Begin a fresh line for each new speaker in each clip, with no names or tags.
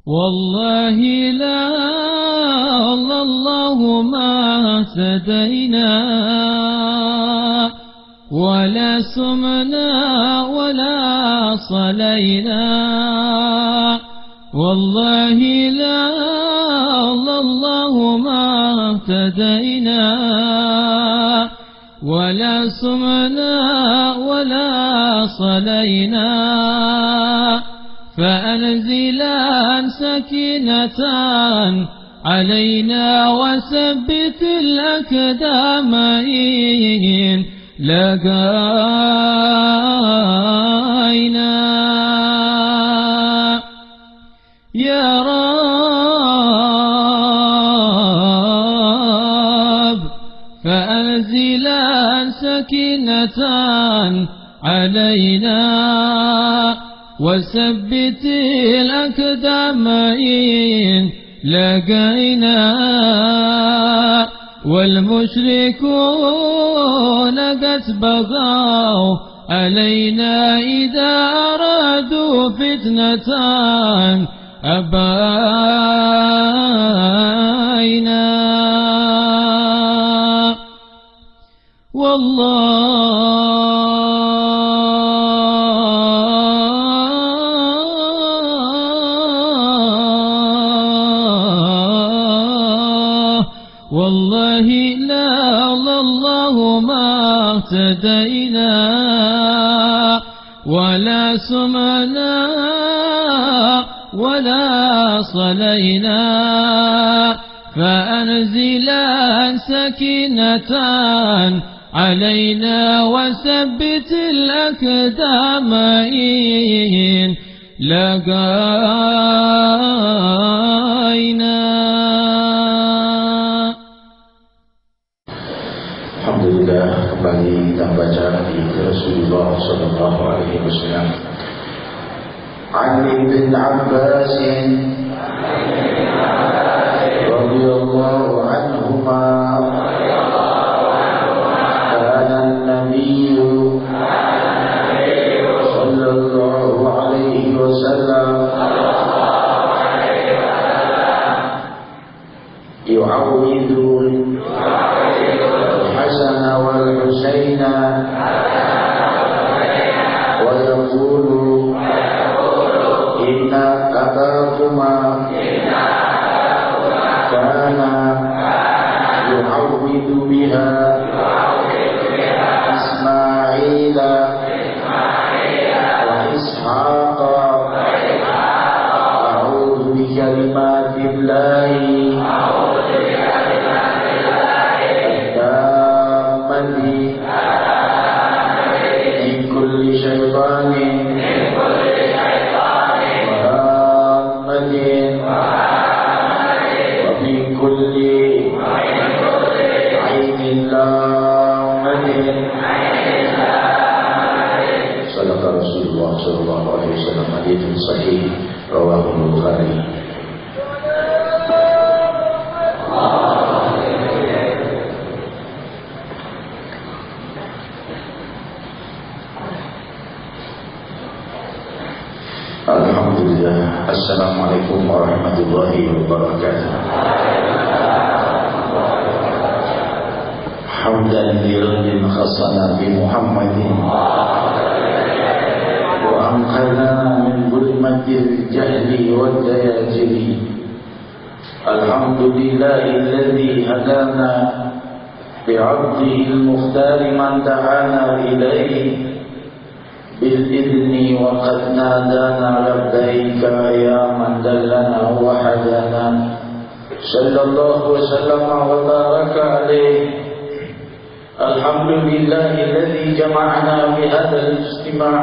والله لا الله ما اهتدينا ولا سمنا ولا صلينا. والله لا الله ما اهتدينا ولا سمنا ولا صلينا. فأنزلا سكينة علينا وثبت الأقدام إن لقينا. يا رب فأنزلا سكينة علينا وثبت الأقدام إن لقينا. والمشركون قد بغوا علينا إذا أرادوا فتنة أبينا. والله لا الله ما اهتدينا ولا سمعنا ولا صلينا. فأنزلا سكينة علينا وثبت الأقدام إن لقينا.
Alhamdulillah, kembali kita baca di Rasulullah sallallahu alaihi wasallam. Ali bin Abbas radhiyallahu anhuma kana an-nabiy sallallahu alaihi wasallam yu'awwidhu الحسن والحسين ويقول إن أباكما كان يعوذ بها إسماعيل وإسحاق أعوذ بكلمات الله من كل شيطان وهامة ومن كل عين لامة. صدق رسول الله صلى الله عليه وسلم. حديث صحيح رواه البخاري. Alhamdulillah. Assalamualaikum warahmatullahi wabarakatuh. Hamdan lirabbin khassana bi Muhammadin wa anqadna min zulmatil jahli wad dayajiri. Alhamdulillahilladzi hadana bi'abdihi al-mukhtar man da'ana ilayhi بالإذن وقد نادانا لبيك يا من دلنا وحدنا. صلى الله وسلم وبارك عليه. الحمد لله الذي جمعنا بهذا الاجتماع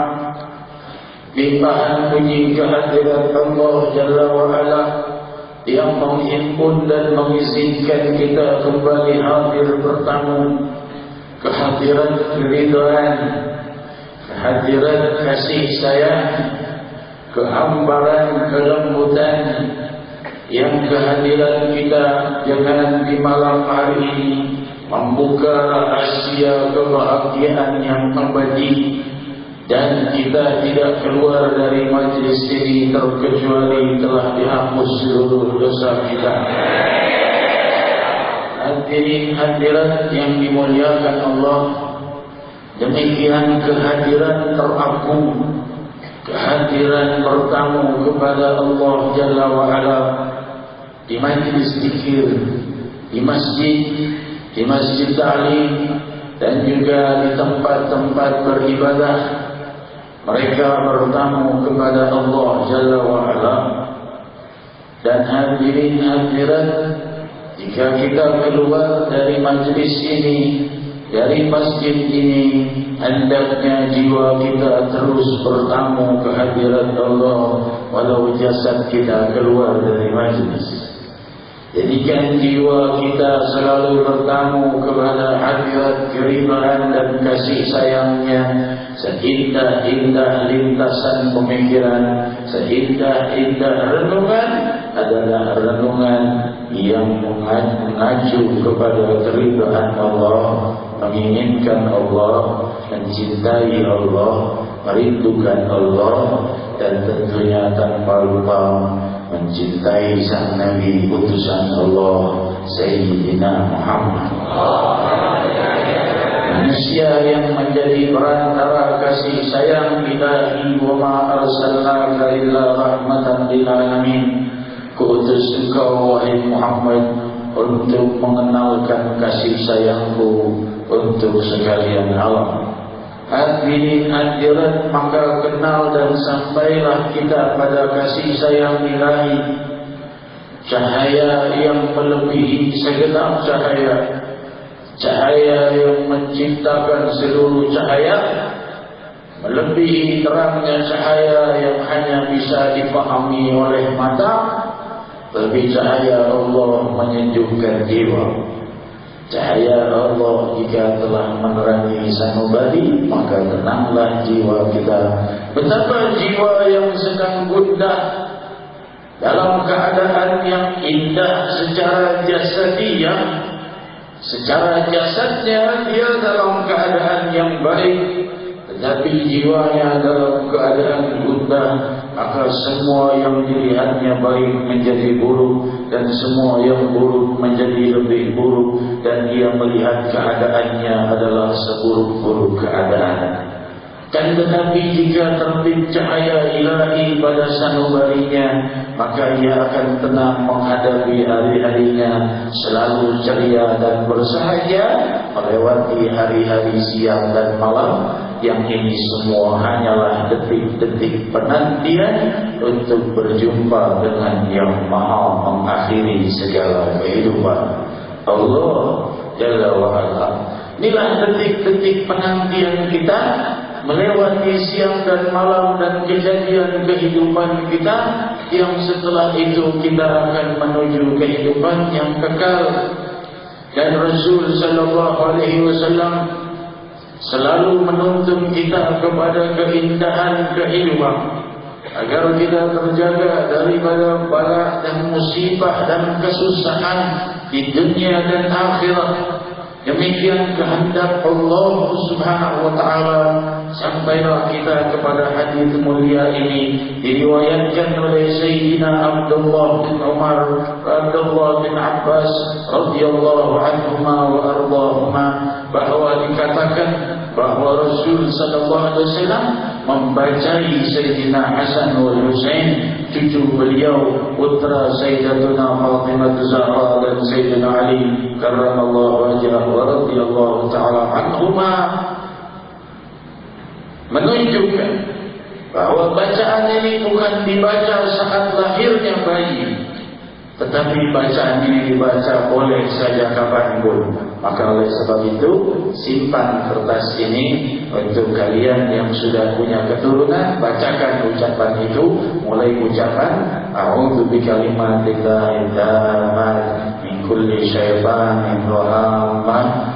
limpahan puji kehadirat Allah Jalla wa'ala yang menghimpun dan mengizinkan kita kembali hadir bertamu kehadiran keridhaan, kehadiran kasih sayang, kehambaran, kelembutan yang kehadiran kita jangan di malam hari ini membuka rahasia kebahagiaan yang abadi Dan kita tidak keluar dari majlis ini terkecuali telah dihapus seluruh dosa kita. Hadirin hadirat yang dimuliakan Allah, demikian kehadiran teragung, kehadiran bertamu kepada Allah Jalla wa'ala di majlis zikir, di masjid ta'lim, dan juga di tempat-tempat beribadah. Mereka bertamu kepada Allah Jalla wa'ala. Dan hadirin hadirat, jika kita keluar dari majlis ini, dari masjid ini, hendaknya jiwa kita terus bertamu kehadirat Allah walau jasad kita keluar dari majlis. Jadikan jiwa kita selalu bertamu kepada hadirat keribahan dan kasih sayangnya. Seindah-indah lintasan pemikiran, seindah-indah renungan adalah renungan yang mengacu kepada keridhaan Allah, menginginkan Allah, mencintai Allah, merindukan Allah, dan tentunya tanpa lupa mencintai sang Nabi utusan Allah Sayyidina Muhammad. Manusia yang menjadi perantara kasih sayang ilahi, wa ma arsalnaka illa rahmatan lil alamin. Kuutus engkau wahai Muhammad untuk mengenalkan kasih sayangku untuk sekalian alam. Hadirin hadirat, maka kenal dan sampailah kita pada kasih sayang ilahi, cahaya yang melebihi segenap cahaya, cahaya yang menciptakan seluruh cahaya, melebihi terangnya cahaya yang hanya bisa dipahami oleh mata, lebih cahaya Allah menyejukkan jiwa. Cahaya Allah jika telah menerangi sanubari, maka tenanglah jiwa kita. Betapa jiwa yang sedang gundah dalam keadaan yang indah secara jasadiah, secara jasadnya dia dalam keadaan yang baik, tetapi jiwanya dalam keadaan gundah, maka semua yang dilihatnya baik menjadi buruk, dan semua yang buruk menjadi lebih buruk, dan dia melihat keadaannya adalah seburuk-buruk keadaan. Dan tetapi jika terbit cahaya ilahi pada sanubarinya, maka ia akan tenang menghadapi hari-harinya, selalu ceria dan bersahaja melewati hari-hari siang dan malam. Yang ini semua hanyalah detik-detik penantian untuk berjumpa dengan yang maha mengakhiri segala kehidupan, Allah Jalla wa'ala. Inilah detik-detik penantian kita melewati siang dan malam dan kejadian kehidupan kita, yang setelah itu kita akan menuju kehidupan yang kekal. Dan Rasul sallallahu alaihi wasallam selalu menuntun kita kepada keindahan kehidupan, agar kita terjaga daripada bala dan musibah dan kesusahan di dunia dan akhirat. Demikian kehendak Allah Subhanahu wa taala. Sampailah kita kepada hadis mulia ini, diriwayatkan oleh Sayyidina Abdullah bin Umar, Abdullah bin Abbas radhiyallahu anhuma wa ardahuma, bahwa dikatakan bahwa Rasul sallallahu alaihi wasallam membacai Sayyidina Hasan wal Husain, cucu beliau, putra Sayyidatuna Fatimah Zahra dan Sayyidina Ali karramallahu wajhahu wa radhiyallahu ta'ala anhuma, menunjukkan bahwa bacaan ini bukan dibaca saat lahirnya bayi, tetapi bacaan ini dibaca boleh saja kapanpun. Maka oleh sebab itu, simpan kertas ini untuk kalian yang sudah punya keturunan. Bacakan ucapan itu, mulai ucapan a'udzu bikalimatillahi tammah min kulli syaitanir rajim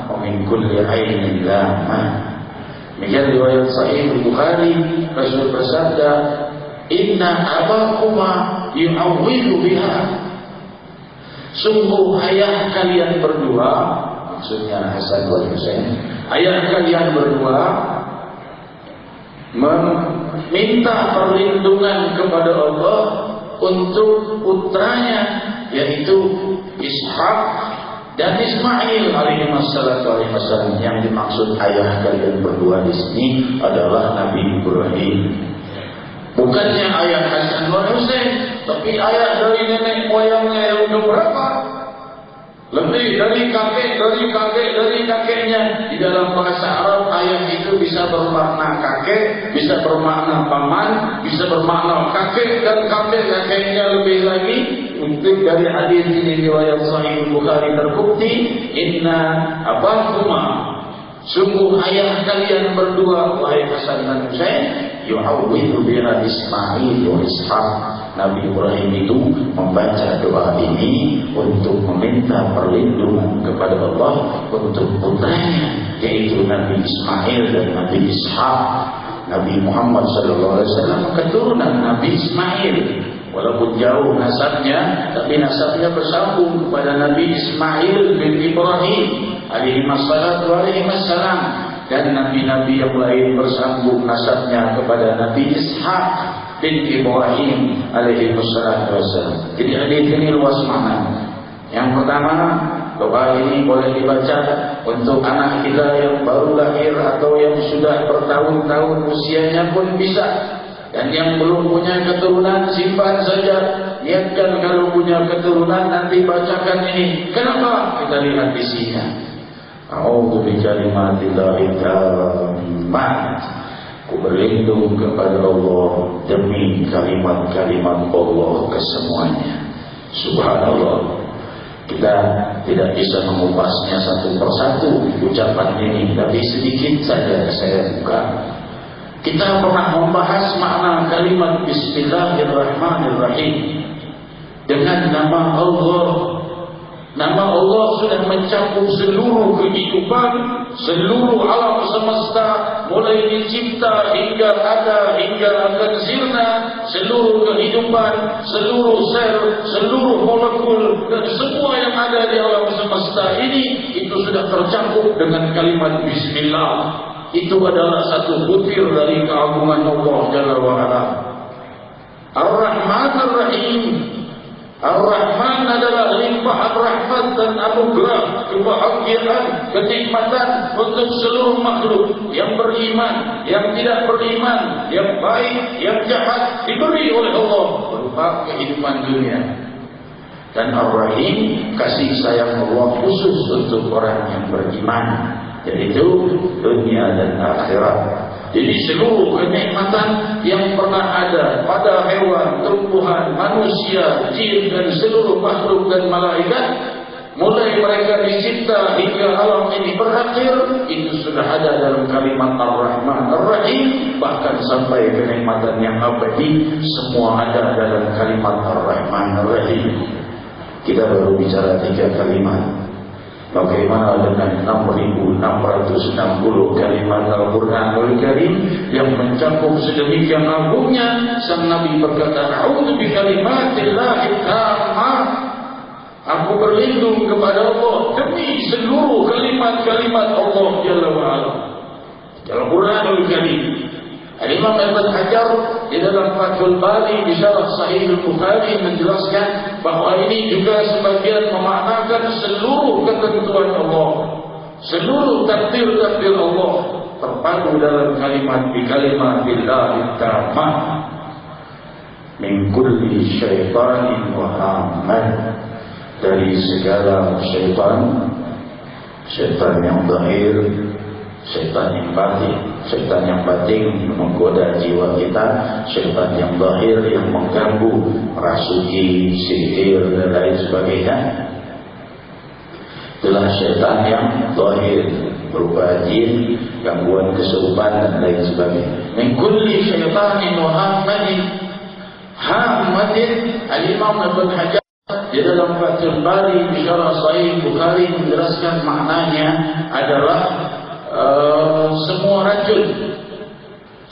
wa min kulli ainin lamah. Demikian riwayat Sahih Bukhari. Rasul bersabda, inna abakuma yu'awwidu biha, sungguh ayah kalian berdua, maksudnya Hasan wal Husain, ayah kalian berdua meminta perlindungan kepada Allah untuk putranya, yaitu Ishak dan Ismail alaihi wassalam. Yang dimaksud ayah kalian berdua di sini adalah Nabi Ibrahim. Bukannya ayah Hasan dan Husain, tapi ayah dari nenek moyangnya yang keberapa? Lebih dari kakeknya. Di dalam bahasa Arab, ayah itu bisa bermakna kakek, bisa bermakna paman, bisa bermakna kakek, dan kakeknya lebih lagi. Untuk dari hadis ini riwayat Sahih Bukhari terbukti, inna abahuma, sungguh ayah kalian berdua, wahai Hasan dan Husain, yu'awwidhu biha Ismail wa Ishaq. Nabi Ibrahim itu membaca doa ini untuk meminta perlindungan kepada Allah untuk putranya, yaitu Nabi Ismail dan Nabi Ishaq. Nabi Muhammad SAW keturunan Nabi Ismail, walaupun jauh nasabnya, tapi nasabnya bersambung kepada Nabi Ismail bin Ibrahim alaihi wassalam, dan nabi-nabi yang lain bersambung nasabnya kepada Nabi Ishaq bin Ibrahim alaihi wassalam. Jadi hadis ini luas makna. Yang pertama, doa ini boleh dibaca untuk anak kita yang baru lahir atau yang sudah bertahun-tahun usianya pun bisa. Dan yang belum punya keturunan, simpan saja. Niatkan kalau punya keturunan nanti bacakan ini. Kenapa? Kita lihat isinya. A'udzu bikalimatillahi tammah. Ku berlindung kepada Allah demi kalimat-kalimat Allah kesemuanya. Subhanallah. Kita tidak bisa mengupasnya satu persatu ucapan ini, tapi sedikit saja saya buka. Kita pernah membahas makna kalimat Bismillahirrahmanirrahim dengan nama Allah. Nama Allah sudah mencakup seluruh kehidupan, seluruh alam semesta, mulai dicipta hingga ada, hingga akan sirna, seluruh kehidupan, seluruh sel, seluruh molekul, dan semua yang ada di alam semesta ini, itu sudah tercakup dengan kalimat Bismillah. Itu adalah satu butir dari keagungan Allah Jalla wa'ala. Ar-Rahman Ar-Rahim. Ar-Rahman adalah limpahan rahmat dan anugerah, kebahagiaan, kenikmatan untuk seluruh makhluk yang beriman, yang tidak beriman, yang baik, yang jahat, diberi oleh Allah berupa kehidupan dunia. Dan Ar-Rahim, kasih sayang Allah khusus untuk orang yang beriman, yaitu dunia dan akhirat. Jadi seluruh kenikmatan yang pernah ada pada hewan, tumbuhan, manusia, jin dan seluruh makhluk dan malaikat, mulai mereka dicipta hingga alam ini berakhir, itu sudah ada dalam kalimat Ar-Rahman Ar-Rahim. Bahkan sampai kenikmatan yang abadi, semua ada dalam kalimat Ar-Rahman Ar-Rahim. Kita baru bicara 3 kalimat. Bagaimana dengan 6.660 kalimat Al-Quranul Karim yang mencakup sedemikian agungnya? Sang Nabi berkata, A'udzu bikalimatillahi tammah. Aku berlindung kepada Allah demi seluruh kalimat-kalimat Allah Jalla wa'ala. Al-Quranul Karim. Imam Ibn Hajar di dalam Fathul Bari di syarah Sahih Bukhari menjelaskan bahwa ini juga sebagian memaknakan seluruh ketentuan Allah, seluruh takdir-takdir Allah terpadu dalam kalimat bikalimatillahi tammah min kulli syaitanin wa hamad, dari segala syaitan, syaitan yang zahir, syaitan yang batin. Syaitan yang batin menggoda jiwa kita, syaitan yang zahir yang mengganggu, rasuki, sihir dan lain sebagainya. Itulah syaitan yang zahir berupa jin, gangguan kesurupan dan lain sebagainya. Min kulli syaitanin wa hammadin. Hammadin, Al-Imam Ibn Hajar di dalam Fathul Bari di syarah Sahih Bukhari menjelaskan maknanya adalah semua racun,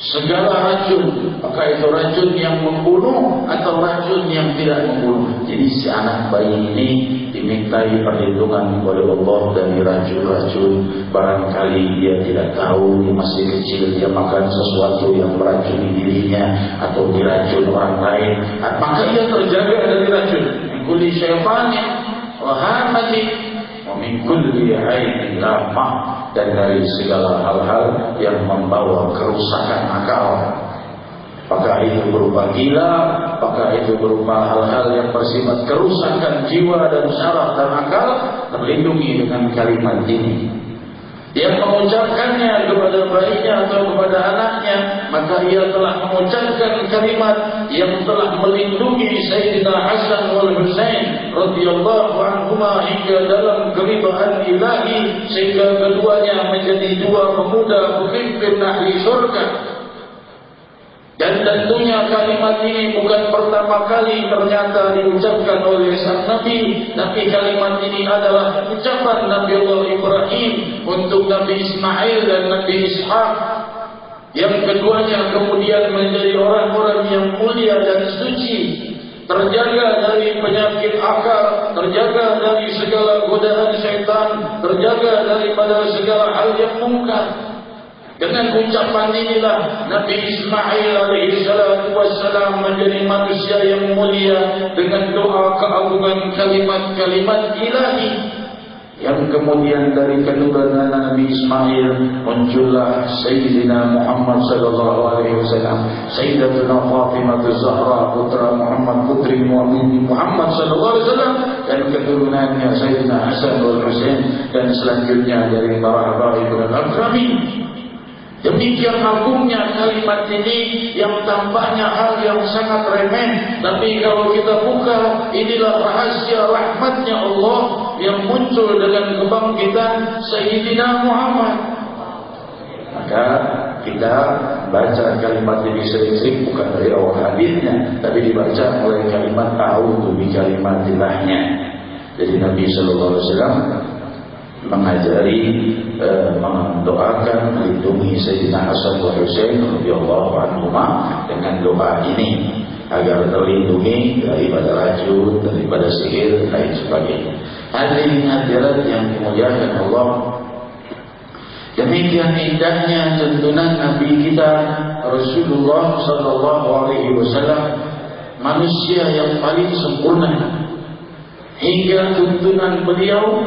segala racun, apakah itu racun yang membunuh atau racun yang tidak membunuh. Jadi si anak bayi ini dimintai perlindungan oleh Allah dari racun-racun. Barangkali dia tidak tahu, dia masih kecil, dia makan sesuatu yang meracuni dirinya atau diracun orang lain, maka ia terjaga dari racun. Min kulli syaitanin wa hamatin wa min kulli ainin lamah, dan dari segala hal-hal yang membawa kerusakan akal. Apakah itu berupa gila, apakah itu berupa hal-hal yang bersifat kerusakan jiwa dan syaraf dan akal, terlindungi dengan kalimat ini. Dia mengucapkannya kepada bayinya atau kepada anaknya, maka ia telah mengucapkan kalimat yang telah melindungi Sayyidina Hasan wal Husain radhiyallahu anhuma hingga dalam keridhaan ilahi, sehingga keduanya menjadi dua pemuda pemimpin ahli surga. Dan tentunya kalimat ini bukan pertama kali ternyata diucapkan oleh sang Nabi, tapi kalimat ini adalah ucapan Nabi Allah Ibrahim untuk Nabi Ismail dan Nabi Ishaq, yang keduanya kemudian menjadi orang-orang yang mulia dan suci, terjaga dari penyakit akal, terjaga dari segala godaan syaitan, terjaga daripada segala hal yang mungkar. Dengan ucapan inilah Nabi Ismail alaihi salatu wassalam menjadi manusia yang mulia dengan doa keagungan kalimat-kalimat ilahi, yang kemudian dari keturunan Nabi Ismail muncullah Sayyidina Muhammad sallallahu alaihi wasallam, Sayyidatuna Fatimah Zahra putra Muhammad putri Muhammad sallallahu alaihi wasallam, dan keturunannya Sayyidina Hasan wal Husain, dan selanjutnya dari para habaib dan akramin. Demikian agungnya kalimat ini yang tampaknya hal yang sangat remeh, tapi kalau kita buka, inilah rahasia rahmatnya Allah yang muncul dengan kebangkitan Sayyidina Muhammad. Maka kita baca kalimat ini sering-sering, bukan dari awal hadisnya, tapi dibaca mulai kalimat a'udzu bi kalimatillahnya. Jadi Nabi sallallahu alaihi wasallam mengajari, mendoakan melindungi Sayyidina Hasan wa Husain radhiyallahu anhuma dengan doa ini agar terlindungi daripada racun, daripada sihir, dan lain sebagainya. Hadirin hadirat yang dimuliakan Allah, demikian indahnya tuntunan Nabi kita Rasulullah sallallahu alaihi wasallam, manusia yang paling sempurna, hingga tuntunan beliau.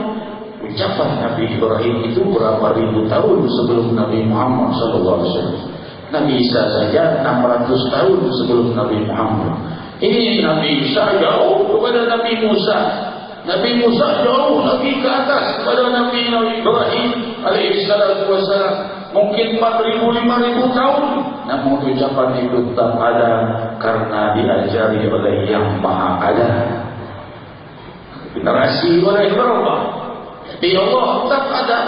Ucapan Nabi Ibrahim itu berapa ribu tahun sebelum Nabi Muhammad SAW. Nabi Isa saja 600 tahun sebelum Nabi Muhammad. Ini Nabi Isa jauh kepada Nabi Musa. Nabi Musa jauh lagi ke atas kepada Nabi Ibrahim alaihissalatu wassalam. Mungkin 4.000, 5.000 tahun. Namun ucapan itu tetap ada karena diajari oleh Yang Maha Ada. Generasi oleh berubah. Tapi Allah tetap ada.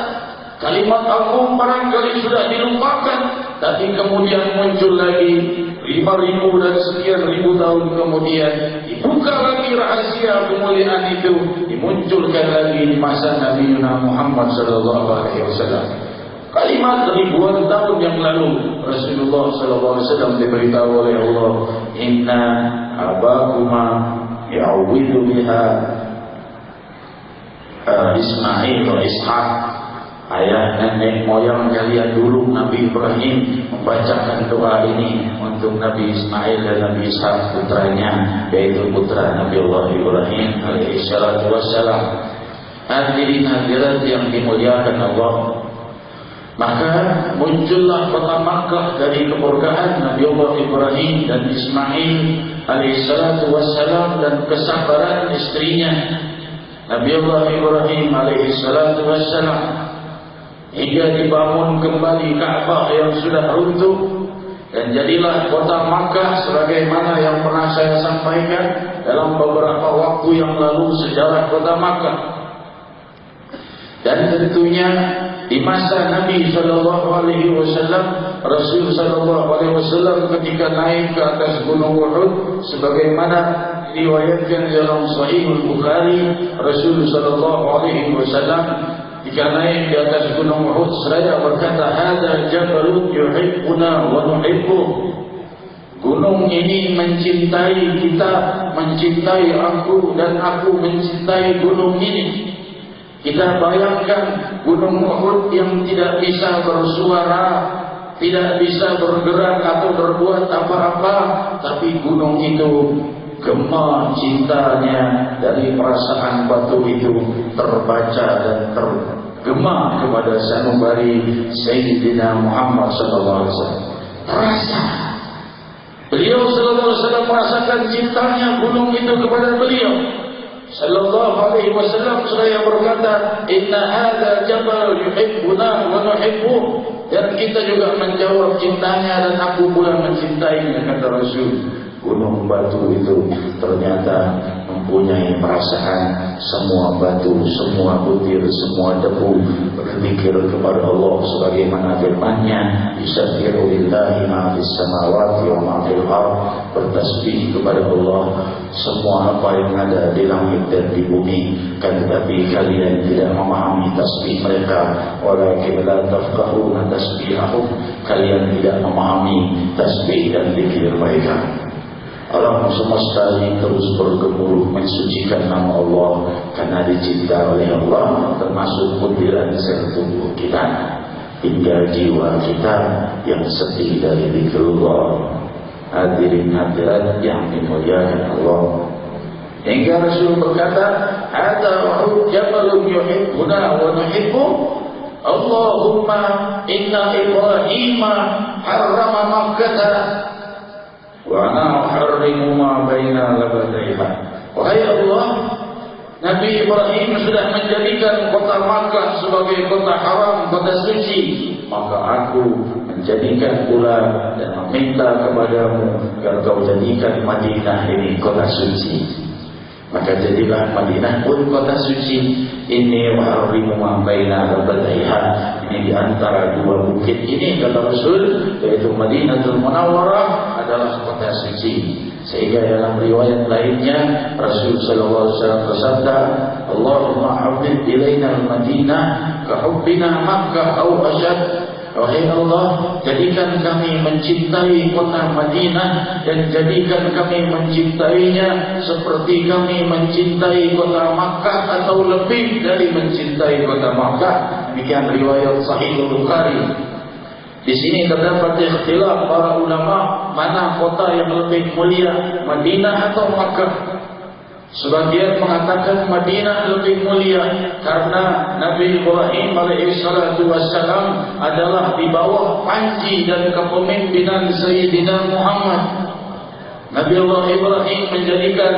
Kalimat agung barangkali sudah dilupakan, tapi kemudian muncul lagi 5.000 dan sekian ribu tahun kemudian, dibuka lagi rahasia kemuliaan itu, dimunculkan lagi di masa Nabi Muhammad sallallahu alaihi wasallam. Kalimat ribuan tahun yang lalu Rasulullah sallallahu alaihi wasallam diberitahu oleh Allah, inna abakuma ya'awwidu biha Ismail wa Ishaq. Ayah nenek moyang kalian dulu Nabi Ibrahim membacakan doa ini untuk Nabi Ismail dan Nabi Ishaq putranya, yaitu putra Nabi Allah Ibrahim alaihi salatu wassalam. Hadirin hadirat yang dimuliakan Allah, maka muncullah kota Makkah dari kemurkaan Nabi Allah Ibrahim dan Ismail alaihi salatu wassalam dan kesabaran istrinya Nabi Allah Ibrahim alaihi salatu wassalam, hingga dibangun kembali Ka'bah yang sudah runtuh, dan jadilah kota Makkah sebagaimana yang pernah saya sampaikan dalam beberapa waktu yang lalu sejarah kota Makkah. Dan tentunya di masa Nabi sallallahu alaihi wasallam, Rasul sallallahu alaihi wasallam ketika naik ke atas gunung Uhud, sebagaimana diriwayatkan dalam Sahih Bukhari, Rasul sallallahu alaihi wasallam Ketika naik di atas gunung Uhud, seraya berkata, "Hadza jabalun yuhibbuna wa nuhibbuh." Gunung ini mencintai kita, mencintai aku, dan aku mencintai gunung ini. Kita bayangkan gunung Uhud yang tidak bisa bersuara, tidak bisa bergerak atau berbuat apa-apa, tapi gunung itu gema cintanya dari perasaan batu itu terbaca dan tergema kepada sanubari Sayyidina Muhammad SAW. Terasa beliau sallallahu alaihi wasallam merasakan cintanya gunung itu kepada beliau. Sallallahu alaihi wasallam seraya berkata, "Inna hadza jabal yuhibbuna wa nuhibbuh." Dan kita juga menjawab cintanya dan aku pula mencintainya, kata Rasul. Gunung batu itu ternyata mempunyai perasaan. Semua batu, semua butir, semua debu berzikir kepada Allah sebagaimana firman-Nya, "Yusabbihu lillahi ma fis samawati wa ma fil ardh." Bertasbih kepada Allah semua apa yang ada di langit dan di bumi. Kan tetapi kalian tidak memahami tasbih mereka, walakin la tafqahuna tasbihahum. Kalian tidak memahami tasbih dan zikir mereka. Alam semesta ini terus bergemuruh mensucikan nama Allah karena dicinta oleh Allah, termasuk butiran sel tubuh kita hingga jiwa kita yang sepi dari zikrullah. Hadirin hadirat yang dimuliakan Allah, hingga Rasul berkata, "Hadza Uhud jabalun yuhibbuna wa nuhibbuh. Allahumma inna Ibrahim harrama Makkah wa ana uharrimu ma baina labadaiha." Wahai Allah, Nabi Ibrahim sudah menjadikan kota Makkah sebagai kota haram, kota suci. Maka aku menjadikan pula dan meminta kepadamu agar kau jadikan Madinah ini kota suci. Maka jadilah Madinah pun kota suci. Ini uharrimu ma baina labadaiha. Ini di antara dua bukit ini, kata Rasul, yaitu Madinatul Munawwarah adalah kota suci. Sehingga dalam riwayat lainnya Rasul sallallahu alaihi wasallam bersabda, "Allahumma habbib ilaina al-Madinah ka hubbina Makkah aw asyad." Wahai Allah, jadikan kami mencintai kota Madinah dan jadikan kami mencintainya seperti kami mencintai kota Makkah atau lebih dari mencintai kota Makkah. Demikian riwayat Sahih Bukhari. Di sini terdapat ikhtilaf para ulama mana kota yang lebih mulia, Madinah atau Makkah. Sebagian mengatakan Madinah lebih mulia karena Nabi Ibrahim alaihissalatu wassalam adalah di bawah panji dan kepemimpinan Sayyidina Muhammad. Nabi Allah Ibrahim menjadikan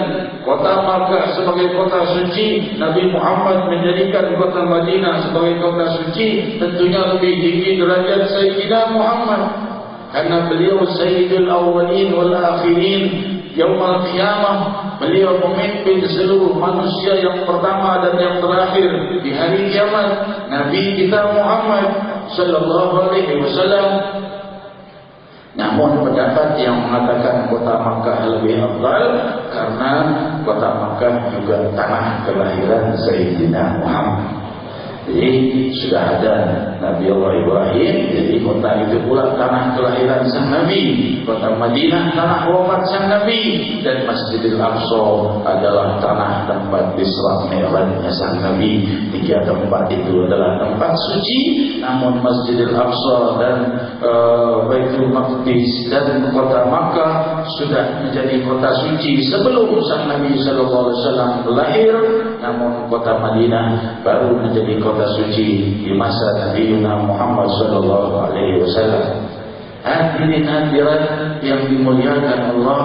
kota Makkah sebagai kota suci, Nabi Muhammad menjadikan kota Madinah sebagai kota suci. Tentunya lebih tinggi derajat Sayyidina Muhammad karena beliau Sayyidul Awwalin wal Akhirin. Yaumul Qiyamah beliau memimpin seluruh manusia yang pertama dan yang terakhir di hari kiamat. Nabi kita Muhammad sallallahu alaihi wasallam. Namun pendapat yang mengatakan kota Makkah lebih afdal karena kota Makkah juga tanah kelahiran Sayyidina Muhammad. Jadi sudah ada Nabi Allah Ibrahim, jadi kota itu pula tanah kelahiran sang Nabi. Kota Madinah tanah wafat sang Nabi, dan Masjidil Aqsa adalah tanah tempat Isra Mi'rajnya sang Nabi. Tiga tempat itu adalah tempat suci, namun Masjidil Aqsa dan Baitul Maqdis dan kota Makkah sudah menjadi kota suci sebelum sang Nabi sallallahu alaihi wasallam lahir. Namun kota Madinah baru menjadi kota suci di masa Nabi Muhammad sallallahu alaihi wasallam. Hadirin hadirat yang dimuliakan Allah,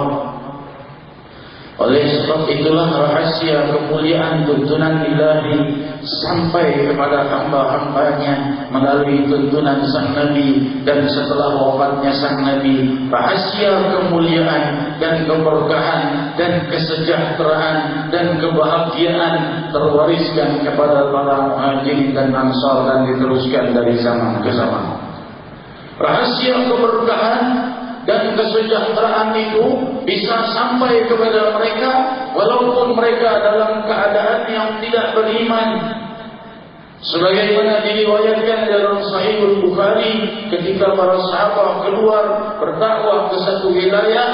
oleh sebab itulah rahasia kemuliaan tuntunan ilahi sampai kepada hamba-hambanya melalui tuntunan sang Nabi, dan setelah wafatnya sang Nabi, rahasia kemuliaan dan keberkahan dan kesejahteraan dan kebahagiaan terwariskan kepada para muhajirin dan ansar dan diteruskan dari zaman ke zaman. Rahasia keberkahan dan kesejahteraan itu bisa sampai kepada mereka walaupun mereka dalam keadaan yang tidak beriman. Sebagaimana diriwayatkan dalam Sahih Bukhari, ketika para sahabat keluar berdakwah ke satu wilayah,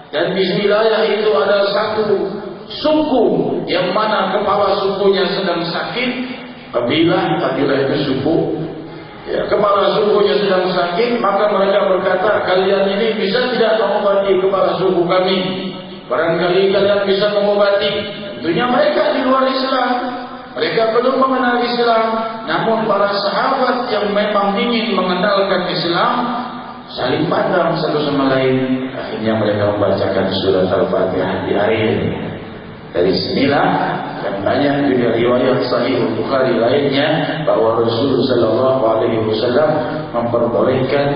dan di wilayah itu ada satu suku yang mana kepala sukunya sedang sakit, kabilah itu suku, ya, kepala sukunya sedang sakit, maka mereka berkata, kalian ini bisa tidak mengobati kepala suku kami? Barangkali kalian bisa mengobati. Tentunya mereka di luar Islam, mereka belum mengenal Islam, namun para sahabat yang memang ingin mengenalkan Islam saling pandang satu sama lain. Akhirnya mereka membacakan surat Al-Fatihah di akhir. Dari sinilah dan banyak juga riwayat Sahih Bukhari lainnya bahwa Rasulullah Shallallahu Alaihi Wasallam memperbolehkan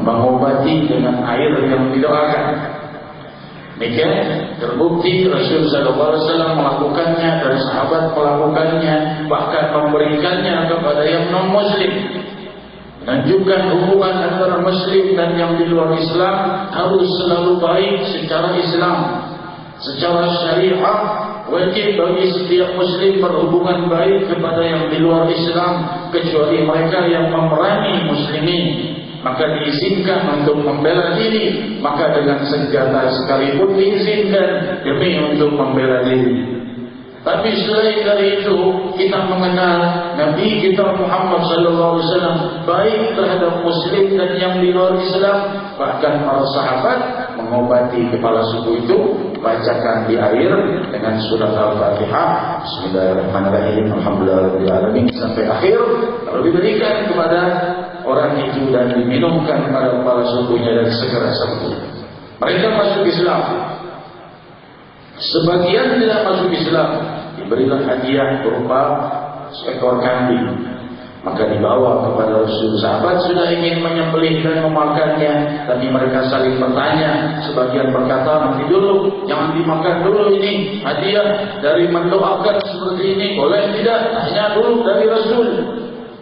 mengobati dengan air yang didoakan. Demikian terbukti Rasul Sallallahu Alaihi Wasallam melakukannya, dan sahabat melakukannya, bahkan memberikannya kepada yang non Muslim. Menunjukkan hubungan antara Muslim dan yang di luar Islam harus selalu baik secara Islam, secara syariah. Wajib bagi setiap Muslim berhubungan baik kepada yang di luar Islam, kecuali mereka yang memerangi Muslimin. Maka diizinkan untuk membela diri, maka dengan senjata sekalipun diizinkan demi untuk membela diri. Tapi selain dari itu, kita mengenal Nabi kita Muhammad SAW baik terhadap Muslim dan yang di luar Islam. Bahkan para sahabat mengobati kepala suku itu, bacakan di air dengan surat Al-Fatihah, Bismillahirrahmanirrahim, Alhamdulillahirrahmanirrahim, sampai akhir, lalu diberikan kepada orang itu dan diminumkan pada kepala sukunya dan segera sembuh. Mereka masuk Islam. Sebagian tidak masuk Islam, diberilah hadiah berupa seekor kambing. Maka dibawa kepada Rasul. Sahabat sudah ingin menyembelih dan memakannya, tapi mereka saling bertanya. Sebagian berkata, nanti dulu, jangan dimakan dulu ini hadiah dari mendoakan seperti ini, boleh tidak? Tanya dulu dari Rasul.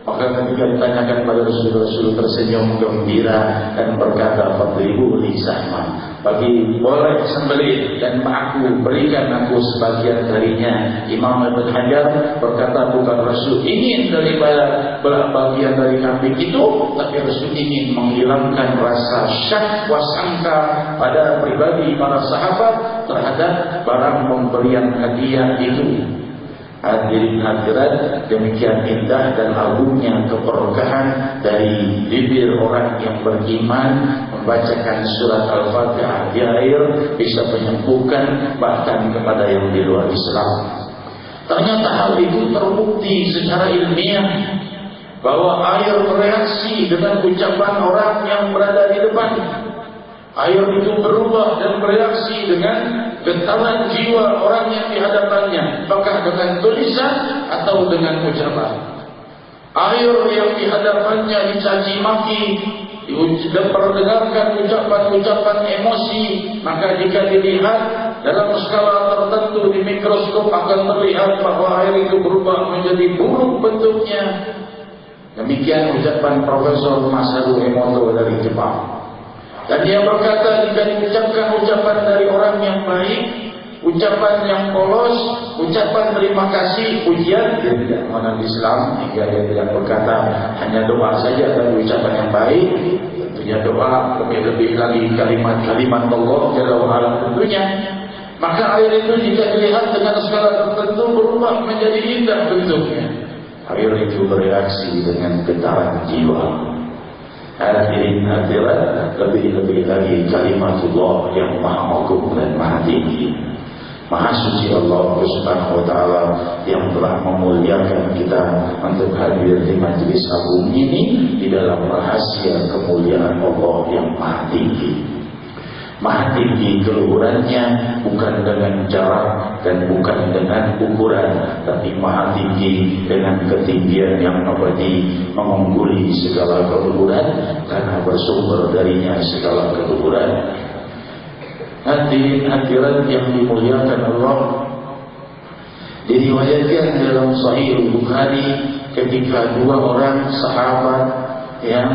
Maka ketika ditanyakan pada Rasul tersenyum gembira dan berkata, "Fadribu li sahman." Bagi boleh sembelih dan aku berikan aku sebagian darinya. Imam Ibn Hajar berkata, bukan Rasul ingin daripada bagian dari kambing itu, tapi Rasul ingin menghilangkan rasa syak wasangka pada pribadi para sahabat terhadap barang pemberian hadiah itu. Hadirin hadirat, demikian indah dan agungnya keberkahan dari bibir orang yang beriman membacakan surat Al-Fatihah di air, bisa menyembuhkan bahkan kepada yang di luar Islam. Ternyata hal itu terbukti secara ilmiah bahwa air bereaksi dengan ucapan orang yang berada di depan. Air itu berubah dan bereaksi dengan getaran jiwa orang yang di hadapannya, apakah dengan tulisan atau dengan ucapan. Air yang di hadapannya dicaci maki, diperdengarkan ucapan-ucapan emosi, maka jika dilihat dalam skala tertentu di mikroskop akan terlihat bahwa air itu berubah menjadi buruk bentuknya. Demikian ucapan Profesor Masaru Emoto dari Jepang. Dan dia berkata, jika diucapkan ucapan dari orang yang baik, ucapan yang polos, ucapan terima kasih, pujian, dia tidak mengenal Islam, hingga dia tidak berkata hanya doa saja, dan ucapan yang baik, tentunya doa, lebih-lebih lagi kalimat-kalimat Allah Jalla wa'ala tentunya. Maka air itu jika dilihat dengan skala tertentu berubah menjadi indah bentuknya. Air itu bereaksi dengan getaran jiwa. Hadirin hadirat, lebih-lebih lagi kalimatullah yang maha agung dan maha tinggi. Maha suci Allah Subhanahu wa ta'ala yang telah memuliakan kita untuk hadir di majlis agung ini di dalam rahasia kemuliaan Allah yang maha tinggi. Maha tinggi keluhurannya bukan dengan jarak dan bukan dengan ukuran, tapi maha tinggi dengan ketinggian yang abadi, mengungguli segala keluhuran karena bersumber darinya segala keluhuran. Hadirin hadirat yang dimuliakan Allah, diriwayatkan dalam Sahih Bukhari ketika dua orang sahabat yang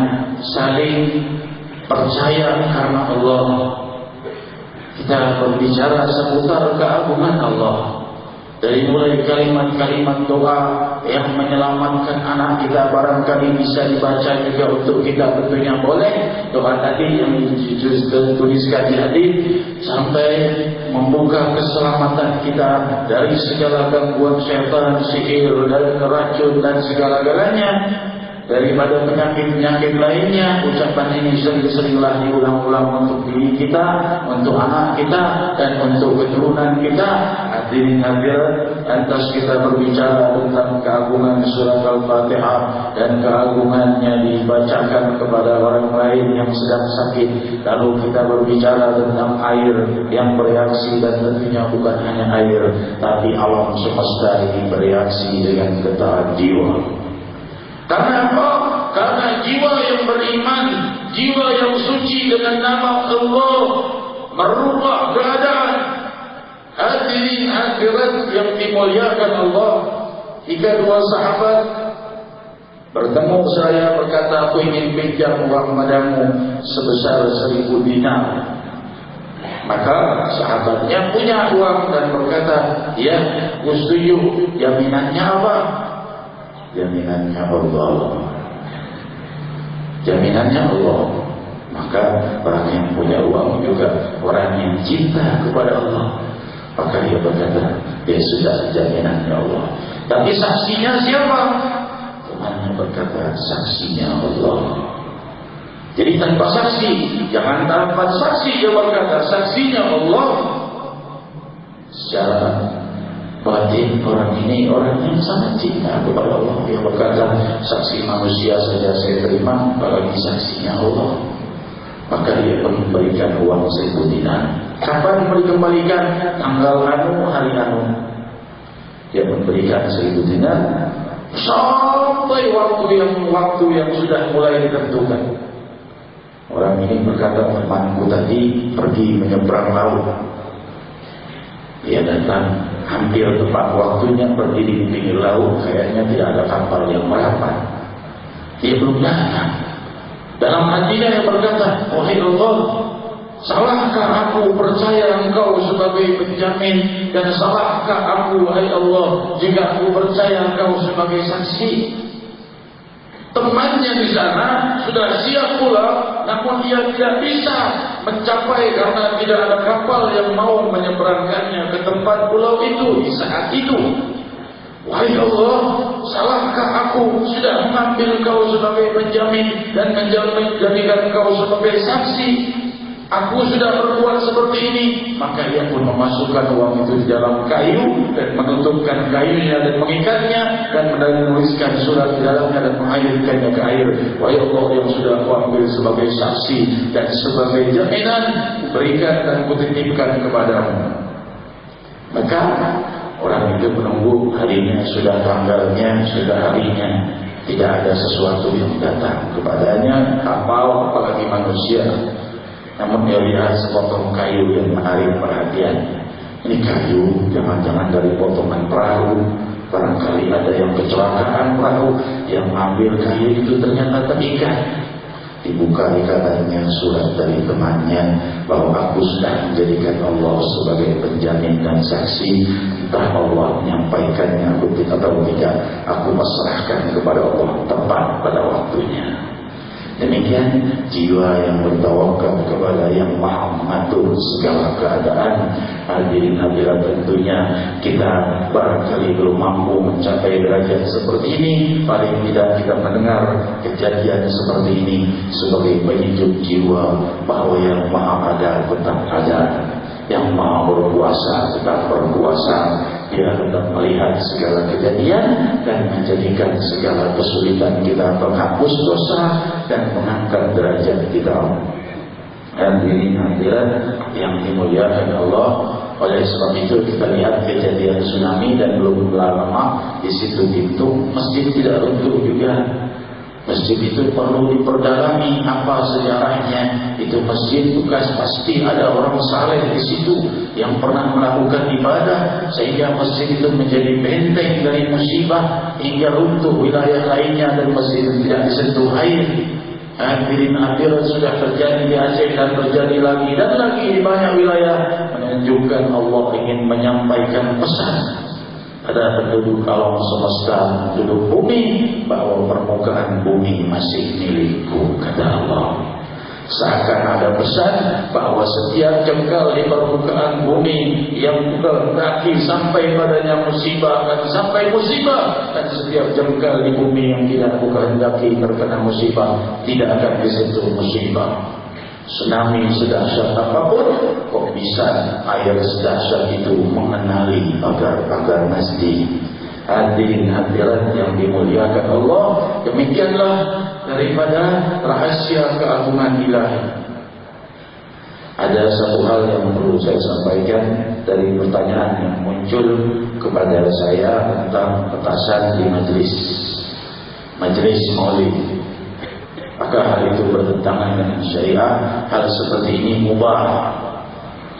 saling percaya karena Allah. Kita berbicara seputar keagungan Allah. Dari mulai kalimat-kalimat doa yang menyelamatkan anak kita, barangkali bisa dibaca juga untuk kita, tentunya boleh. Doa tadi yang dituliskan di hadis, sampai membuka keselamatan kita dari segala gangguan syaitan, sihir dan racun dan segala-galanya, daripada penyakit-penyakit lainnya. Ucapan ini sering-seringlah diulang-ulang untuk diri kita, untuk anak kita, dan untuk keturunan kita. Hadirin hadirat, lantas kita berbicara tentang keagungan surat Al-Fatihah dan keagungannya dibacakan kepada orang lain yang sedang sakit. Lalu kita berbicara tentang air yang bereaksi, dan tentunya bukan hanya air, tapi alam semesta ini bereaksi dengan getaran jiwa. Karena apa? Karena jiwa yang beriman, jiwa yang suci dengan nama Allah merubah keadaan. Hadirin hadirat yang dimuliakan Allah, jika dua sahabat bertemu, saya berkata, aku ingin pinjam uang padamu sebesar 1000 dinar. Maka sahabatnya punya uang dan berkata, ya, aku setuju. Jaminannya apa? Jaminannya Allah. Jaminannya Allah. Maka orang yang punya uang juga orang yang cinta kepada Allah. Maka dia berkata, ya sudah, jaminannya Allah. Tapi saksinya siapa? Temannya berkata, saksinya Allah. Jadi tanpa saksi, jangan tanpa saksi, dia berkata, saksinya Allah. Secara batin orang ini orang yang sangat cinta kepada Allah. Dia berkata, saksi manusia saja saya terima, apalagi saksinya Allah. Maka dia memberikan uang 1000 dinar. Kapan dikembalikan? Tanggal anu, hari anu. Dia memberikan 1000 dinar sampai waktu yang sudah mulai ditentukan. Orang ini berkata, temanku tadi pergi menyeberang laut. Dia datang hampir tepat waktunya, pergi di pinggir laut, kayaknya tidak ada kapal yang merapat. Dia belum datang. Dalam hatinya yang berkata, wahai Allah, salahkah aku percaya Engkau sebagai penjamin, dan salahkah aku, wahai Allah, jika aku percaya Engkau sebagai saksi? Temannya di sana sudah siap pula, namun dia tidak bisa mencapai karena tidak ada kapal yang mau menyeberangkannya ke tempat pulau itu di saat itu. Wahai Allah, salahkah aku sudah mengambil Engkau sebagai penjamin dan menjadikan Engkau sebagai saksi? Aku sudah berbuat seperti ini. Maka ia pun memasukkan uang itu di dalam kayu dan menutupkan kayunya dan mengikatnya dan menuliskan surat di dalamnya dan mengairkannya ke air. Wahai Allah yang sudah aku ambil sebagai saksi dan sebagai jaminan, berikan dan kutitipkan kepadamu. Maka orang itu menunggu, harinya sudah, tanggalnya sudah, harinya. Tidak ada sesuatu yang datang kepadanya, kapal apalagi manusia. Namun dia lihat sepotong kayu yang menarik perhatian. Ini kayu, jangan-jangan dari potongan perahu. Barangkali ada yang kecelakaan perahu, yang mengambil kayu itu ternyata terikat. Dibuka ikatannya surat dari temannya bahwa aku sudah menjadikan Allah sebagai penjamin dan saksi. Entah Allah menyampaikannya atau tidak, aku pasrahkan kepada Allah tepat pada waktunya. Demikian jiwa yang bertawakal kepada yang maha mengatur segala keadaan. Hadirin hadirat, tentunya kita barangkali belum mampu mencapai derajat seperti ini. Paling tidak kita mendengar kejadian seperti ini sebagai penyejuk jiwa bahwa yang maha ada tetap ada, yang maha berkuasa tetap berkuasa. Dia tetap melihat segala kejadian dan menjadikan segala kesulitan kita menghapus dosa dan mengangkat derajat kita. Hadirin hadirat yang dimuliakan Allah, oleh sebab itu kita lihat kejadian tsunami dan belum lama di situ Bintung, masjid tidak runtuh juga. Masjid itu perlu diperdalami apa sejarahnya. Itu masjid bekas, pasti ada orang saleh di situ yang pernah melakukan ibadah sehingga masjid itu menjadi benteng dari musibah hingga runtuh wilayah lainnya dan masjid itu tidak disentuh air. Hadirin hadirat, sudah terjadi di Aceh dan terjadi lagi dan lagi di banyak wilayah, menunjukkan Allah ingin menyampaikan pesan ada penduduk alam semesta, penduduk bumi, bahwa permukaan bumi masih milikku, kata Allah. Seakan ada pesan bahwa setiap jengkal di permukaan bumi yang berkaki sampai padanya musibah akan sampai musibah, dan setiap jengkal di bumi yang tidak kehendaki terkena musibah tidak akan disentuh musibah. Tsunami sedahsyat apapun, kok bisa air sedahsyat itu mengenali pagar-pagar masjid? Hadirin hadirat yang dimuliakan Allah, demikianlah daripada rahasia keagungan ilahi. Ada satu hal yang perlu saya sampaikan dari pertanyaan yang muncul kepada saya tentang petasan di majelis maulid. Maka hal itu bertentangan dengan syariah. Hal seperti ini mubah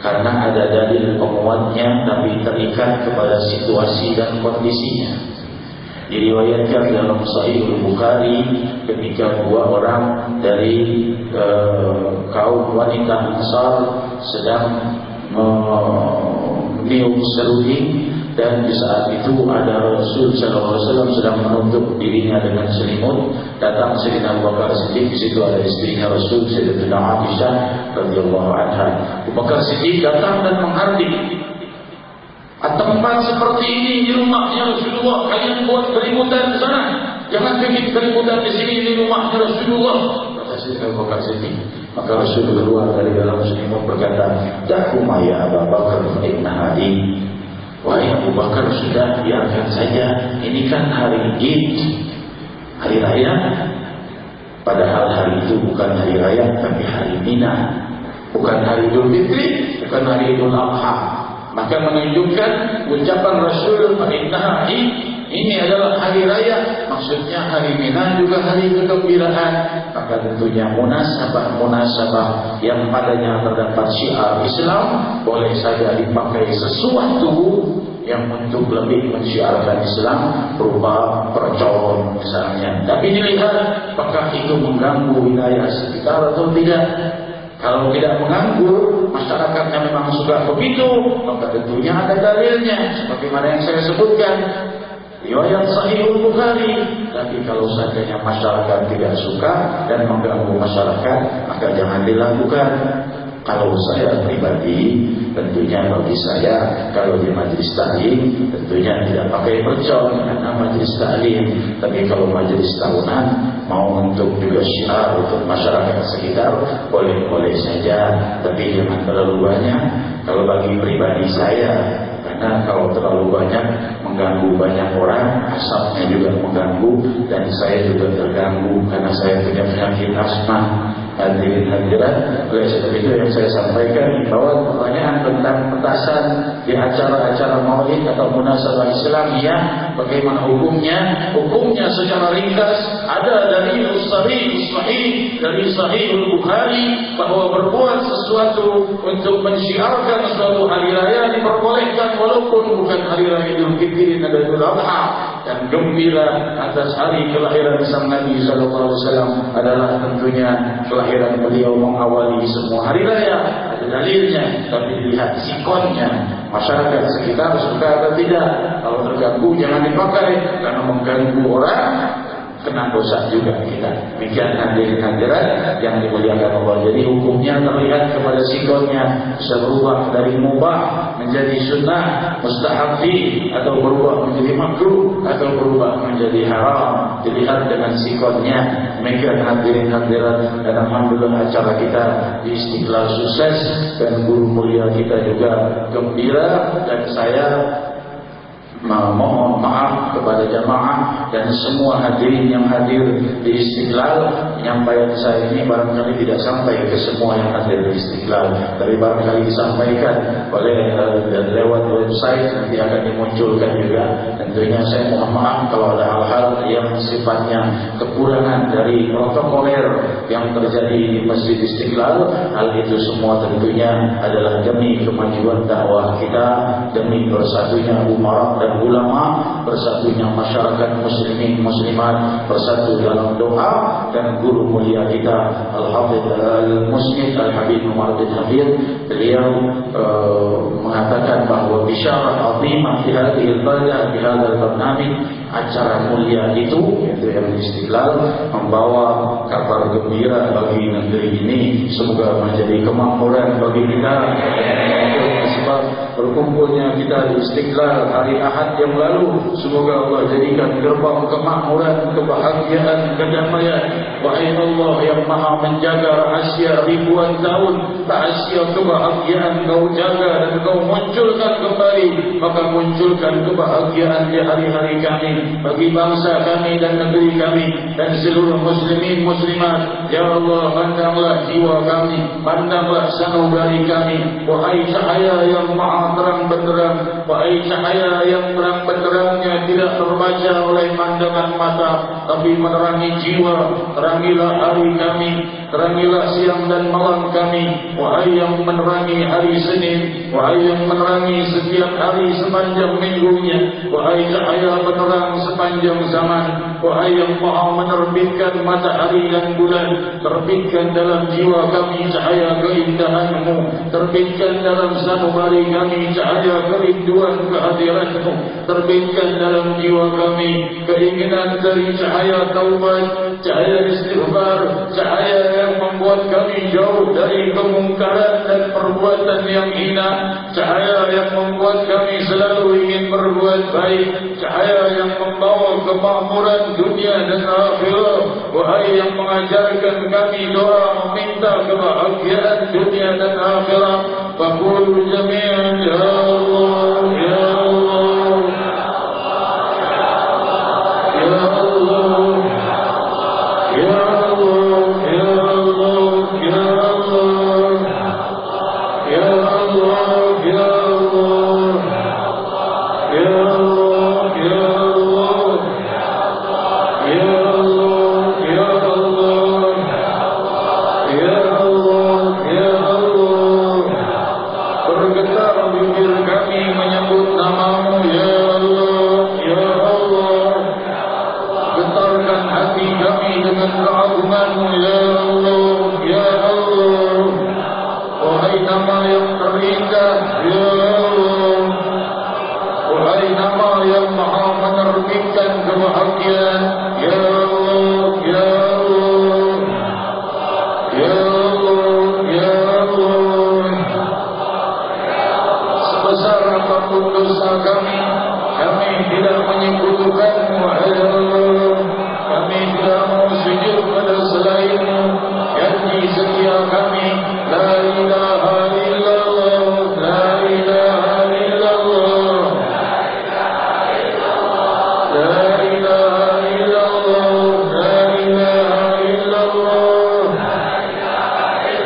karena ada dalil penguatnya, tapi terikat kepada situasi dan kondisinya. Diriwayatkan dalam Sahih Bukhari ketika dua orang dari kaum wanita Ansar sedang meniup seruding, dan di saat itu ada Rasul SAW sedang menutup dirinya dengan selimut. Datang Sayyidina Abu Bakar Siddiq, di situ ada istrinya Rasul, Sayyidatina Aisyah radhiyallahu anha. Abu Bakar Siddiq datang dan menghardik, tempat seperti ini di rumahnya Rasulullah, kalian buat keributan di sana, jangan bikin keributan di sini, di rumahnya Rasulullah, kata Sayyidina Abu Bakar Siddiq. Maka Rasul keluar dari dalam selimut berkata, "Da'uma ya Abu Bakar fa innaha Id." Wahai Abu Bakar, sudah biarkan saja, ini kan hari Id, hari raya. Padahal hari itu bukan hari raya, tapi hari Mina, bukan hari Idul Fitri, bukan hari Idul Adha. Maka menunjukkan ucapan Rasul "Innaha Id" ini adalah hari raya, maksudnya hari Mina juga hari kegembiraan. Maka tentunya munasabah yang padanya terdapat syiar Islam boleh saja dipakai sesuatu yang untuk lebih mensyiarkan Islam, berupa percobaan misalnya. Tapi dilihat apakah itu mengganggu wilayah sekitar atau tidak. Kalau tidak mengganggu, masyarakatnya memang suka begitu, maka tentunya ada dalilnya, sebagaimana yang saya sebutkan, riwayat Sahih Bukhari. Tapi kalau seandainya masyarakat tidak suka dan mengganggu masyarakat, maka jangan dilakukan. Kalau saya pribadi, tentunya bagi saya, kalau di majlis taklim, tentunya tidak pakai mercon karena majlis taklim. Tapi kalau majlis tahunan, mau untuk juga syiar untuk masyarakat sekitar, boleh-boleh saja, tapi jangan terlalu banyak. Kalau bagi pribadi saya, karena kalau terlalu banyak mengganggu banyak orang, asapnya juga mengganggu, dan saya juga terganggu karena saya punya penyakit asma. Hadirin hadirat, oleh sebab itu yang saya sampaikan bahwa pertanyaan tentang petasan di acara-acara maulid atau munasabah Islamiyah, bagaimana hukumnya? Hukumnya secara ringkas ada dari sahih dari Sahih Bukhari bahwa berbuat sesuatu untuk mensyiarkan suatu hari raya diperbolehkan walaupun bukan hari raya Idul Fitri dan Idul Adha. Dan gembira atas hari kelahiran sang Nabi SAW adalah tentunya kelahiran beliau mengawali semua hari raya. Ada dalilnya, tapi dilihat sikonnya, masyarakat sekitar suka atau tidak. Kalau terganggu jangan dipakai, karena mengganggu orang kena dosa juga kita. Demikian hadirin hadirat yang dimuliakan Allah. Jadi hukumnya terlihat kepada sikonnya, bisa berubah dari mubah menjadi sunnah, mustahabi, atau berubah menjadi makruh, atau berubah menjadi haram. Dilihat dengan sikonnya. Demikian hadirin hadirat, dan alhamdulillah acara kita di Istiqlal sukses dan guru mulia kita juga gembira, dan saya mohon maaf kepada jamaah dan semua hadirin yang hadir di Istiqlal. Penyampaian saya ini barangkali tidak sampai ke semua yang hadir di Istiqlal, tapi barangkali disampaikan oleh lewat website, nanti akan dimunculkan juga. Tentunya saya mohon maaf kalau ada hal-hal yang sifatnya kekurangan dari protokoler yang terjadi di Masjid Istiqlal. Hal itu semua tentunya adalah demi kemajuan dakwah kita, demi bersatunya umat dan ulama, bersatunya masyarakat muslimin muslimat, bersatu dalam doa. Dan guru mulia kita Al-Hafidh Al-Musnid Al-Habib Umar bin Habib, beliau mengatakan bahwa bisyarah azimah fi hadhihi al-baldah, fi hadzal barnamij. Acara mulia itu, yaitu Istiqlal, membawa kabar gembira bagi negeri ini. Semoga menjadi kemakmuran bagi kita. Sebab berkumpulnya kita di Istiqlal hari Ahad yang lalu, semoga Allah jadikan gerbang kemakmuran, kebahagiaan, kedamaian. Wahai Allah yang maha menjaga rahasia ribuan tahun, rahasia kebahagiaan Kau jaga dan Kau munculkan kembali. Maka munculkan kebahagiaan di hari-hari kami, bagi bangsa kami dan negeri kami dan seluruh muslimin muslimat. Ya Allah, pandanglah jiwa kami, pandanglah sanubari kami. Wahai cahaya yang maha terang benderang, wahai cahaya yang terang benderangnya tidak terbaca oleh pandangan mata, tapi menerangi jiwa. Terangilah hari kami, terangilah siang dan malam kami. Wahai yang menerangi hari Senin, wahai yang menerangi setiap hari sepanjang minggunya, wahai cahaya penerang sepanjang zaman, wahai yang maha menerbitkan matahari dan bulan, terbitkan dalam jiwa kami cahaya keindahan-Mu, terbitkan dalam sanubari kami cahaya kerinduan kehadiran-Mu, terbitkan dalam jiwa kami keinginan dari cahaya taubat, cahaya istighfar, cahaya yang membuat kami jauh dari kemungkaran dan perbuatan yang hina, cahaya yang membuat kami selalu ingin berbuat baik, cahaya yang membawa kemakmuran dunia dan akhirat. Wahai yang mengajarkan kami doa meminta kebahagiaan dunia dan akhirat. Faqulu jami'an ya Allah, ya Allah, ya Allah, ya Allah, ya Allah, ya Allah, ya Allah, ya Allah, ya Allah, ya Allah, ya Allah, ya Allah, ya Allah, ya Allah. Bergetar bibir kami menyebut nama-Mu, ya Allah, ya Allah. Getarkan hati kami dengan keagungan-Mu, ya Allah, ya Allah. Wahai nama yang terindah, ya Allah. Wahai nama yang maha menerbitkan kebahagiaan, ya Allah, ya Allah, ya Allah, ya Allah. Sebesar apapun dosa kami, kami tidak menyekutukan-Mu, wahai Allah. Kami tidak mau sujud pada selain-Mu. Janji setia kami, la ilaha illallah, la ilaha illallah, la ilaha illallah, la ilaha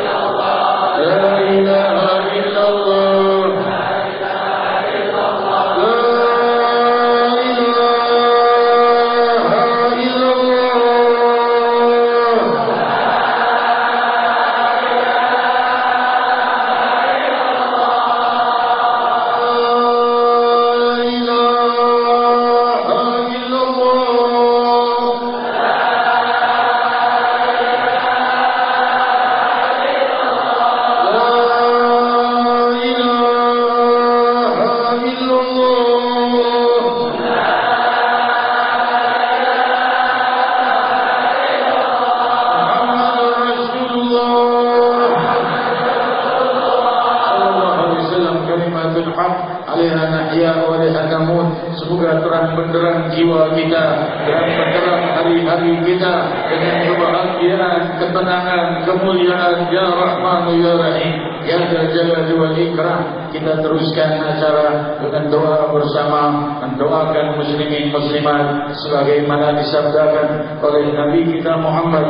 illallah, la ilaha illallah, semoga terang benderang jiwa kita, terang benderang hari-hari kita dengan kebahagiaan, ketenangan, kemuliaan, ya Rahman ya Rahim, ya Dzal Jalali wal Ikram. Kita teruskan acara dengan doa bersama, mendoakan muslimin muslimat sebagaimana disabdakan oleh Nabi kita Muhammad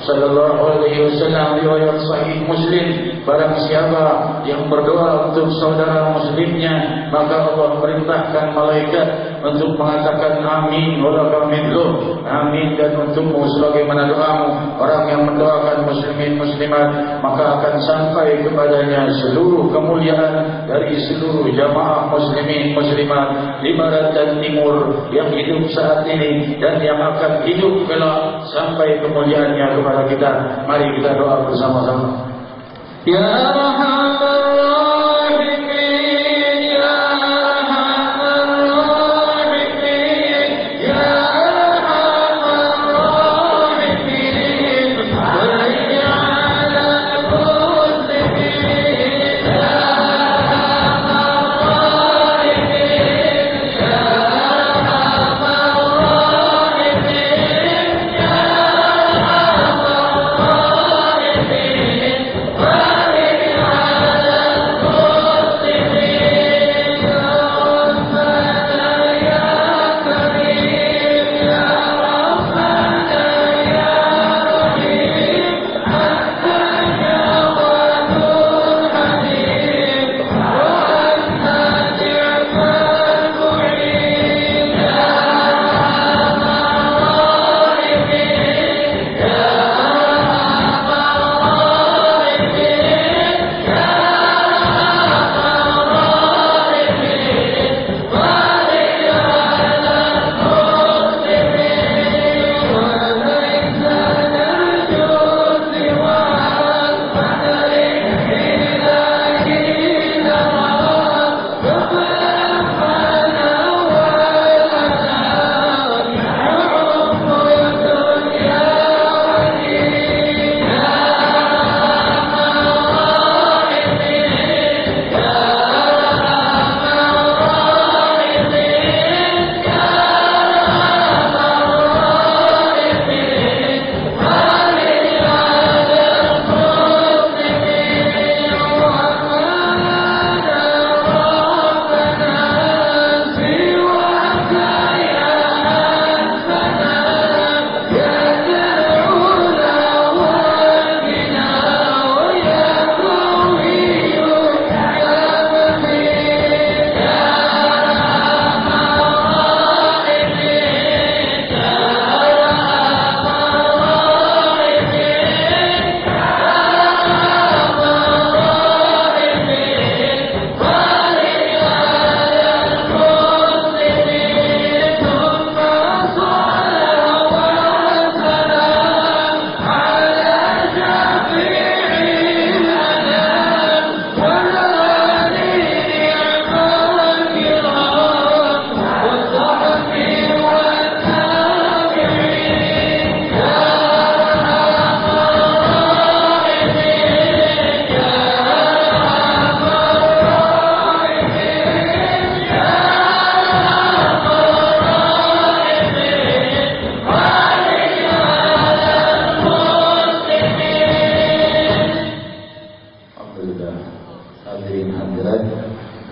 sallallahu alaihi wasallam, riwayat sahih Muslim. Barang siapa yang berdoa untuk saudara muslimnya, maka Allah perintahkan malaikat untuk mengatakan amin walaka mithluh, amin dan untukmu sebagaimana doamu. Orang yang mendoakan muslimin muslimat, maka akan sampai kepadanya seluruh kemuliaan dari seluruh jamaah muslimin muslimat di barat dan timur yang hidup saat ini dan yang akan hidup kelak sampai kemuliaannya kepada kita. Mari kita doa bersama-sama. Ya Arhamar Rahimin,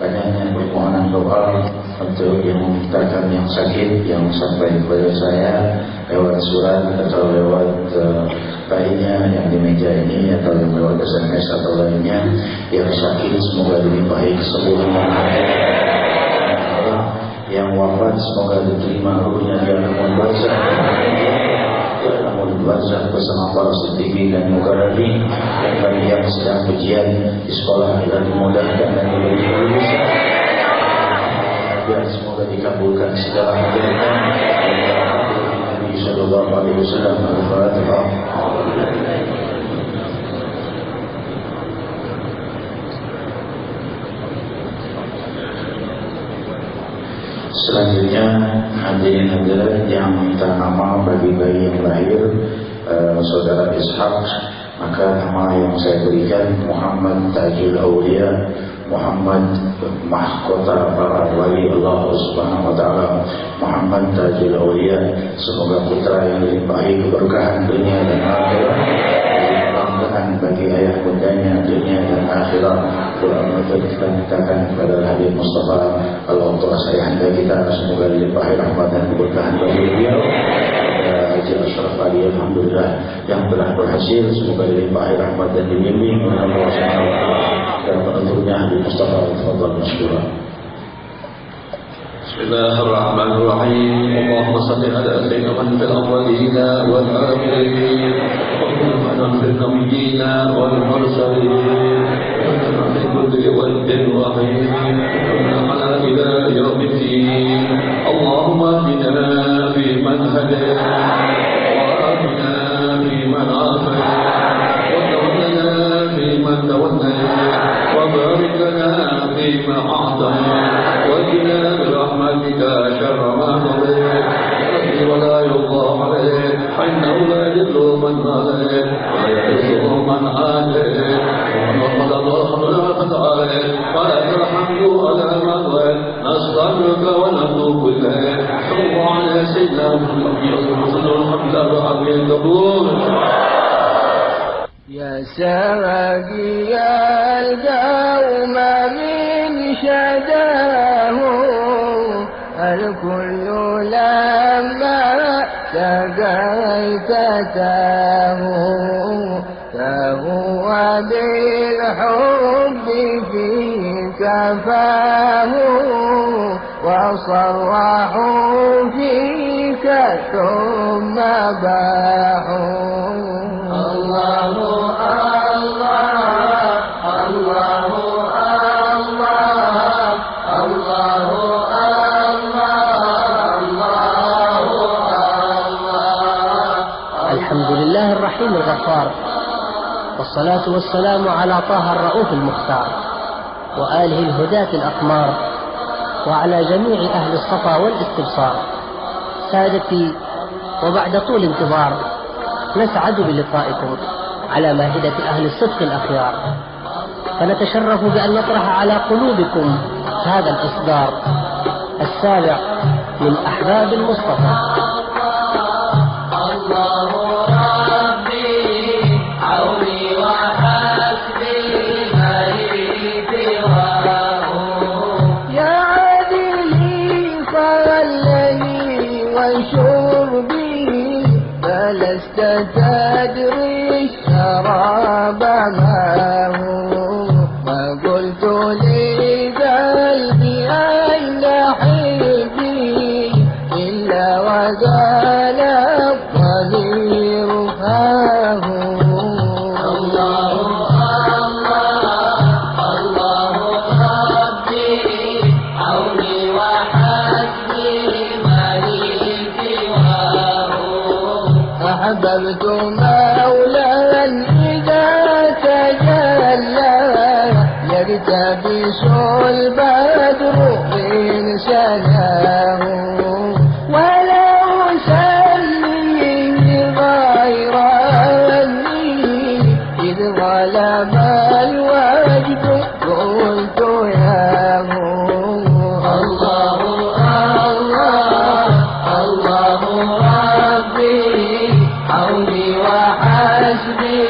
banyaknya permohonan doa untuk yang memintakan yang sakit yang sampai kepada saya lewat surat atau lewat lainnya yang di meja ini atau yang lewat SMS atau lainnya. Yang sakit semoga dilimpahi kesembuhan, yang wafat semoga diterima ruhnya di alam barzakh, di alam barzakh bersama para siddiqin dan muqarrabin. Dan bagi yang sedang ujian di sekolah agar dimudahkan dan diberi kelulusan, biar semoga dikabulkan segala hajatnya. Nabi sallallahu alaihi wasallam. Al-Fatihah. Selanjutnya hadirin hadirat yang minta nama bagi bayi yang lahir saudara Ishak, maka nama yang saya berikan Muhammad Tajul Aulia, Muhammad mahkota para wali Allah Subhanahu wa taala, Muhammad Tajul Aulia. Semoga putra yang dilimpahi keberkahan dunia dan akhirat, dilimpahkan bagi ayah bundanya dunia dan akhirat. Doa kita mintakan kepada Habib Mustafa, Allah tua sayang kita, semoga dilimpahi rahmat dan keberkahan bagi beliau. Haji Ashraf Ali, alhamdulillah yang telah berhasil, semoga dilimpahi rahmat dan dibimbing oleh Allah Subhanahu wa taala. Dan penutupnya Habib Mustafa, tafadhal masykuran.
Bismillahirrahmanirrahim. Allahumma salli ala sayyidina Muhammad fil awwalin wal akhirin wa fil nabiyyin wal mursalin wa ala ila yawmiddin. Allahumma ihdina fi man hadayt wa afina fi man afayt wa tawallana fi man tawallayt wa barik lana fi ma a'tayt wa qina برحمتك شر ما قضيت ولا يقضى عليك فإنه لا يضل من واليت ولا يعز من عاديت وقد ضلت عليك ولك الحمد على ما قضيت نستغفرك ونتوب إليك صلى الله على سيدنا محمد وسلم الحمد لله القبول.
يا ساقي القوم من شداه الكل لما سقيت فهو بالحب فيك فاه وصرحوا فيك ثم باحوا. الله
الرحيم الغفار، والصلاة والسلام على طه الرؤوف المختار وآله الهداة الأقمار وعلى جميع أهل الصفا والاستبصار. سادتي، وبعد طول انتظار نسعد بلقائكم على مائدة أهل الصدق الأخيار، فنتشرف بأن نطرح على قلوبكم هذا الإصدار السابع من أحباب المصطفى.
فلست تدري الشراب ما هو، فقلت لقلبي أين حبي إلا وزال الضمير فاه. الله الله ربي عوني وحسبي أحببت مولا إذا تجلى يلتبس البدر من سناه، ولو سلي غير أني إذ غلب الوجد قلت ياه. الله الله ربي حولي وحسبي